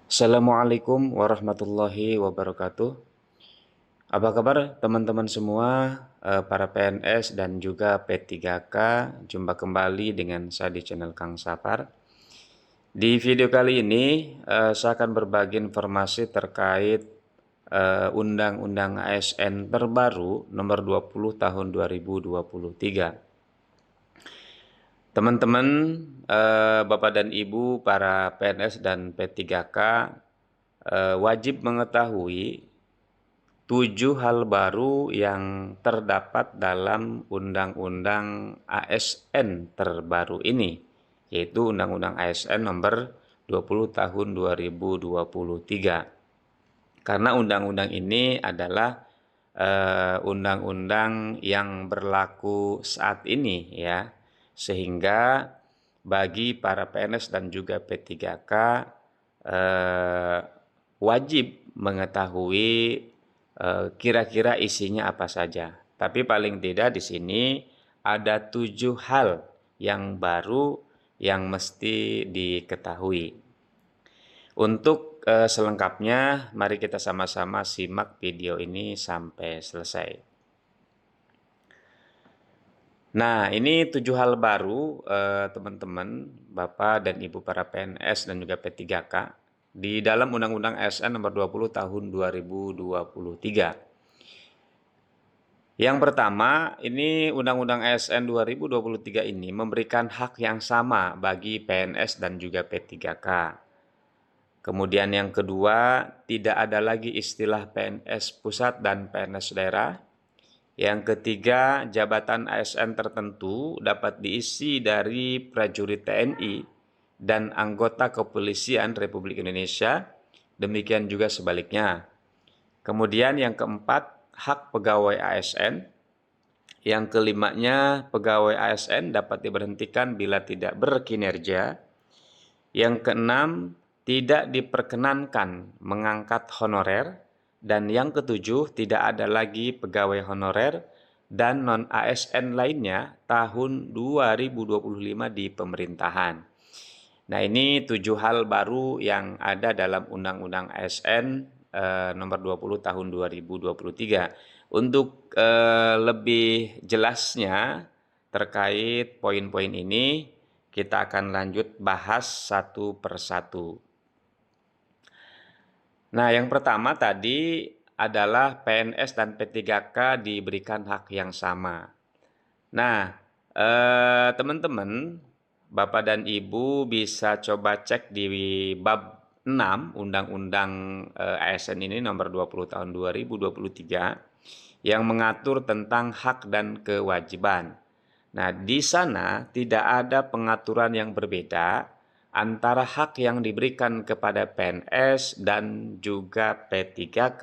Assalamualaikum warahmatullahi wabarakatuh. Apa kabar teman-teman semua, para PNS dan juga P3K? Jumpa kembali dengan saya di channel Kang Sapar. Di video kali ini, saya akan berbagi informasi terkait Undang-Undang ASN terbaru nomor 20 tahun 2023. Teman-teman, Bapak dan Ibu, para PNS dan P3K wajib mengetahui 7 hal baru yang terdapat dalam Undang-Undang ASN terbaru ini, yaitu Undang-Undang ASN nomor 20 tahun 2023. Karena undang-undang ini adalah undang-undang yang berlaku saat ini ya, sehingga bagi para PNS dan juga P3K wajib mengetahui kira-kira isinya apa saja. Tapi paling tidak di sini ada 7 hal yang baru yang mesti diketahui. Untuk selengkapnya, mari kita sama-sama simak video ini sampai selesai. Nah, ini 7 hal baru, teman-teman, Bapak dan Ibu para PNS dan juga P3K di dalam Undang-Undang ASN nomor 20 tahun 2023. Yang pertama, ini Undang-Undang ASN 2023 ini memberikan hak yang sama bagi PNS dan juga P3K. Kemudian yang kedua, tidak ada lagi istilah PNS pusat dan PNS daerah. Yang ketiga, jabatan ASN tertentu dapat diisi dari prajurit TNI dan anggota kepolisian Republik Indonesia, demikian juga sebaliknya. Kemudian yang keempat, hak pegawai ASN. Yang kelimanya, pegawai ASN dapat diberhentikan bila tidak berkinerja. Yang keenam, tidak diperkenankan mengangkat honorer. Dan yang ketujuh, tidak ada lagi pegawai honorer dan non-ASN lainnya tahun 2025 di pemerintahan. Nah, ini 7 hal baru yang ada dalam Undang-Undang ASN nomor 20 tahun 2023. Untuk lebih jelasnya terkait poin-poin ini, kita akan lanjut bahas satu persatu. Nah, yang pertama tadi adalah PNS dan P3K diberikan hak yang sama. Nah, teman-teman, Bapak dan Ibu bisa coba cek di bab 6 Undang-Undang ASN ini nomor 20 tahun 2023 yang mengatur tentang hak dan kewajiban. Nah, di sana tidak ada pengaturan yang berbeda antara hak yang diberikan kepada PNS dan juga P3K.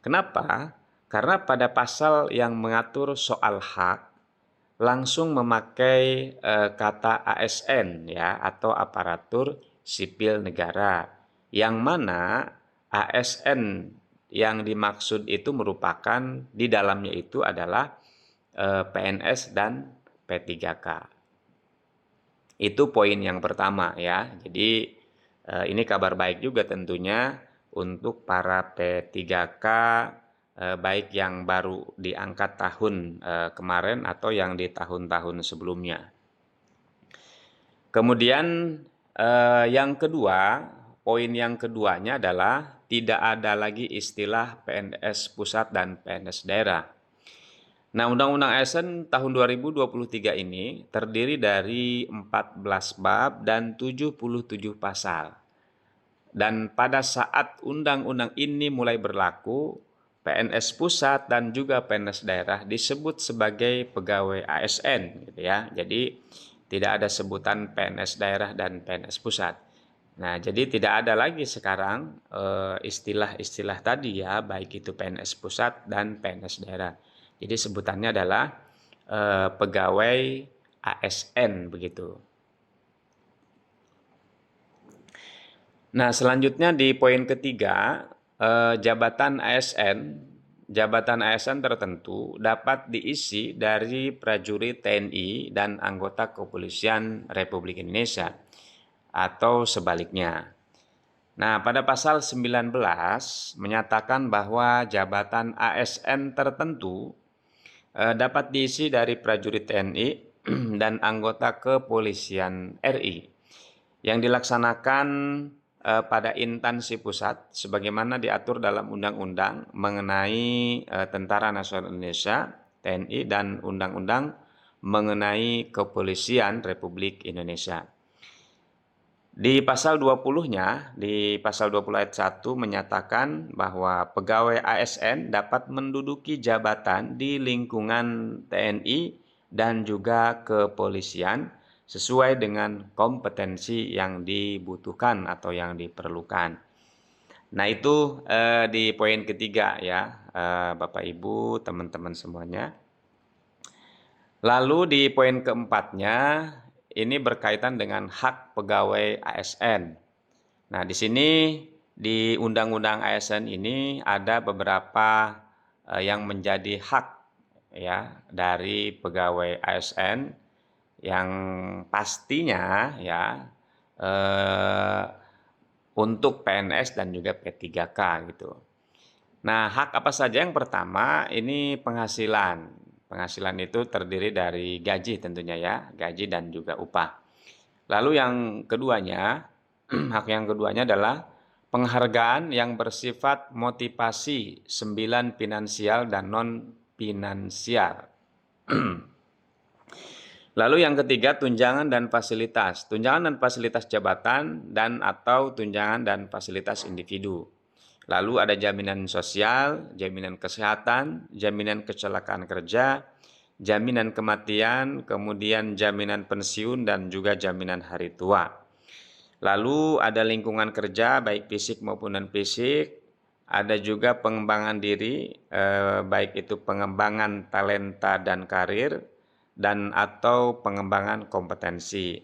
Kenapa? Karena pada pasal yang mengatur soal hak langsung memakai kata ASN ya, atau aparatur sipil negara, yang mana ASN yang dimaksud itu merupakan di dalamnya itu adalah PNS dan P3K. Itu poin yang pertama ya. Jadi ini kabar baik juga tentunya untuk para P3K baik yang baru diangkat tahun kemarin atau yang di tahun-tahun sebelumnya. Kemudian yang kedua, poin yang keduanya adalah tidak ada lagi istilah PNS pusat dan PNS daerah. Nah, Undang-Undang ASN tahun 2023 ini terdiri dari 14 bab dan 77 pasal. Dan pada saat undang-undang ini mulai berlaku, PNS pusat dan juga PNS daerah disebut sebagai pegawai ASN gitu ya. Jadi tidak ada sebutan PNS daerah dan PNS pusat. Nah, jadi tidak ada lagi sekarang istilah-istilah tadi ya, baik itu PNS pusat dan PNS daerah. Jadi sebutannya adalah pegawai ASN begitu. Nah, selanjutnya di poin ketiga, jabatan ASN tertentu dapat diisi dari prajurit TNI dan anggota kepolisian Republik Indonesia atau sebaliknya. Nah, pada pasal 19 menyatakan bahwa jabatan ASN tertentu dapat diisi dari prajurit TNI dan anggota kepolisian RI yang dilaksanakan pada instansi pusat sebagaimana diatur dalam Undang-Undang mengenai Tentara Nasional Indonesia (TNI) dan Undang-Undang mengenai Kepolisian Republik Indonesia. Di pasal 20-nya, di pasal 20 ayat 1 menyatakan bahwa pegawai ASN dapat menduduki jabatan di lingkungan TNI dan juga kepolisian sesuai dengan kompetensi yang dibutuhkan atau yang diperlukan. Nah, itu di poin ketiga ya, Bapak Ibu, teman-teman semuanya. Lalu di poin keempatnya, ini berkaitan dengan hak pegawai ASN. Nah, di sini di Undang-Undang ASN ini ada beberapa yang menjadi hak ya dari pegawai ASN yang pastinya ya eh, untuk PNS dan juga P3K gitu. Nah, hak apa saja? Yang pertama ini penghasilan. Penghasilan itu terdiri dari gaji tentunya ya, gaji dan juga upah. Lalu yang keduanya, hak yang keduanya adalah penghargaan yang bersifat motivasi 9 finansial dan non-finansial. Lalu yang ketiga, tunjangan dan fasilitas. Tunjangan dan fasilitas jabatan dan atau tunjangan dan fasilitas individu. Lalu ada jaminan sosial, jaminan kesehatan, jaminan kecelakaan kerja, jaminan kematian, kemudian jaminan pensiun dan juga jaminan hari tua. Lalu ada lingkungan kerja baik fisik maupun non fisik, ada juga pengembangan diri baik itu pengembangan talenta dan karir dan atau pengembangan kompetensi.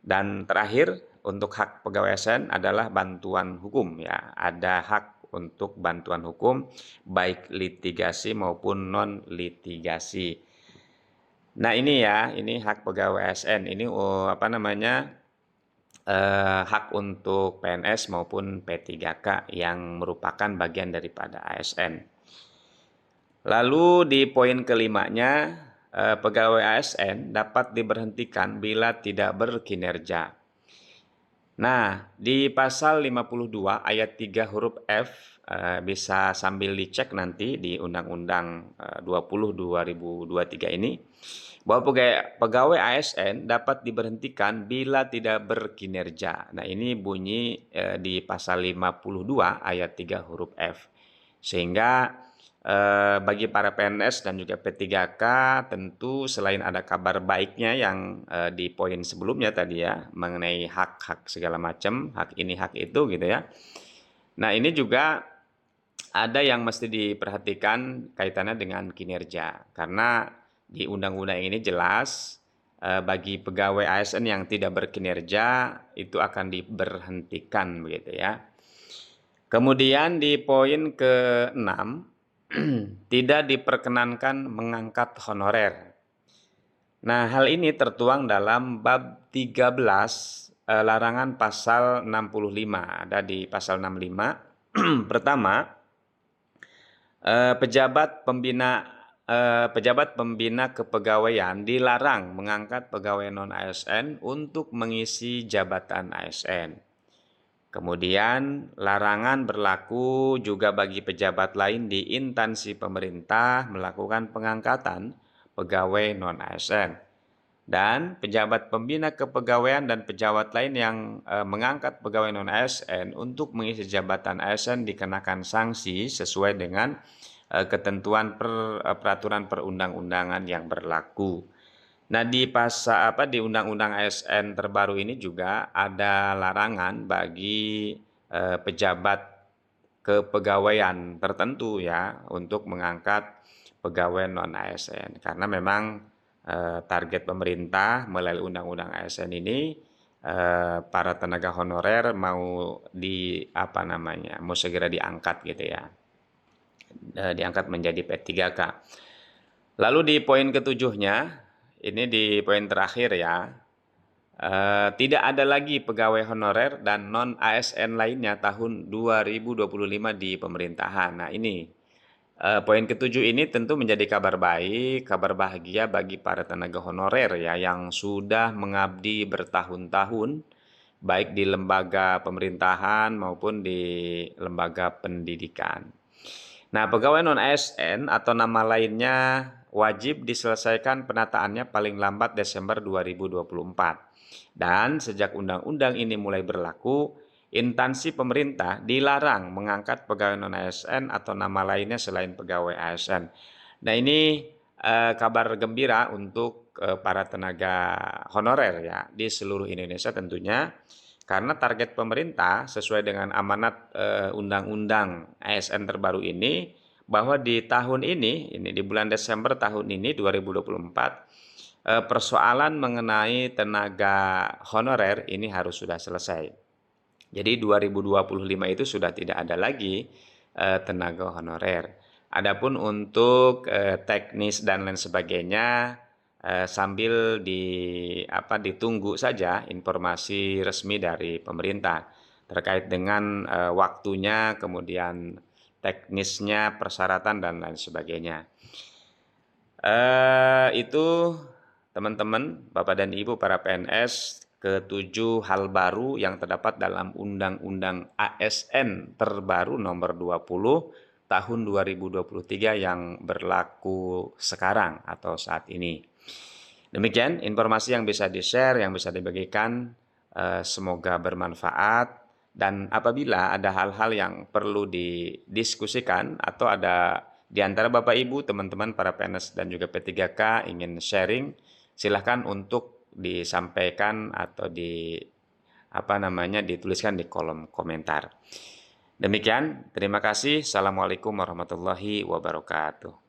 Dan terakhir untuk hak pegawai ASN adalah bantuan hukum ya. Ada hak untuk bantuan hukum baik litigasi maupun non litigasi. Nah, ini ya, ini hak pegawai ASN. Ini hak untuk PNS maupun P3K yang merupakan bagian daripada ASN. Lalu di poin kelimanya, pegawai ASN dapat diberhentikan bila tidak berkinerja. Nah, di pasal 52 ayat 3 huruf F, bisa sambil dicek nanti di Undang-Undang 20 2023 ini, bahwa pegawai ASN dapat diberhentikan bila tidak berkinerja. Nah, ini bunyi di pasal 52 ayat 3 huruf F. Sehingga bagi para PNS dan juga P3K tentu selain ada kabar baiknya yang di poin sebelumnya tadi ya mengenai hak-hak segala macam, hak ini hak itu gitu ya. Nah, ini juga ada yang mesti diperhatikan kaitannya dengan kinerja karena di undang-undang ini jelas bagi pegawai ASN yang tidak berkinerja itu akan diberhentikan begitu ya. Kemudian di poin ke-6 tidak diperkenankan mengangkat honorer. Nah, hal ini tertuang dalam bab 13 larangan pasal 65. Ada di pasal 65. Pertama, pejabat pembina kepegawaian dilarang mengangkat pegawai non-ASN untuk mengisi jabatan ASN. Kemudian larangan berlaku juga bagi pejabat lain di instansi pemerintah melakukan pengangkatan pegawai non-ASN. Dan pejabat pembina kepegawaian dan pejabat lain yang mengangkat pegawai non-ASN untuk mengisi jabatan ASN dikenakan sanksi sesuai dengan ketentuan peraturan perundang-undangan yang berlaku. Nah, di Undang-Undang ASN terbaru ini juga ada larangan bagi pejabat kepegawaian tertentu ya untuk mengangkat pegawai non ASN karena memang target pemerintah melalui Undang-Undang ASN ini para tenaga honorer mau mau segera diangkat gitu ya, diangkat menjadi P3K. Lalu di poin ketujuhnya, ini di poin terakhir ya, Tidak ada lagi pegawai honorer dan non-ASN lainnya tahun 2025 di pemerintahan. Nah, ini poin ketujuh ini tentu menjadi kabar baik, kabar bahagia bagi para tenaga honorer ya yang sudah mengabdi bertahun-tahun baik di lembaga pemerintahan maupun di lembaga pendidikan. Nah, pegawai non-ASN atau nama lainnya wajib diselesaikan penataannya paling lambat Desember 2024. Dan sejak undang-undang ini mulai berlaku, instansi pemerintah dilarang mengangkat pegawai non-ASN atau nama lainnya selain pegawai ASN. Nah, ini kabar gembira untuk para tenaga honorer ya di seluruh Indonesia tentunya. Karena target pemerintah sesuai dengan amanat undang-undang ASN terbaru ini bahwa di tahun ini di bulan Desember tahun ini 2024 persoalan mengenai tenaga honorer ini harus sudah selesai. Jadi 2025 itu sudah tidak ada lagi tenaga honorer. Adapun untuk teknis dan lain sebagainya sambil ditunggu saja informasi resmi dari pemerintah terkait dengan waktunya, kemudian teknisnya, persyaratan dan lain sebagainya. Itu teman-teman, Bapak dan Ibu para PNS, ketujuh hal baru yang terdapat dalam Undang-Undang ASN terbaru nomor 20 tahun 2023 yang berlaku sekarang atau saat ini. Demikian informasi yang bisa di-share, yang bisa dibagikan. Semoga bermanfaat. Dan apabila ada hal-hal yang perlu didiskusikan atau ada di antara Bapak Ibu, teman-teman para PNS dan juga P3K ingin sharing, silahkan untuk disampaikan atau dituliskan di kolom komentar. Demikian, terima kasih. Assalamualaikum warahmatullahi wabarakatuh.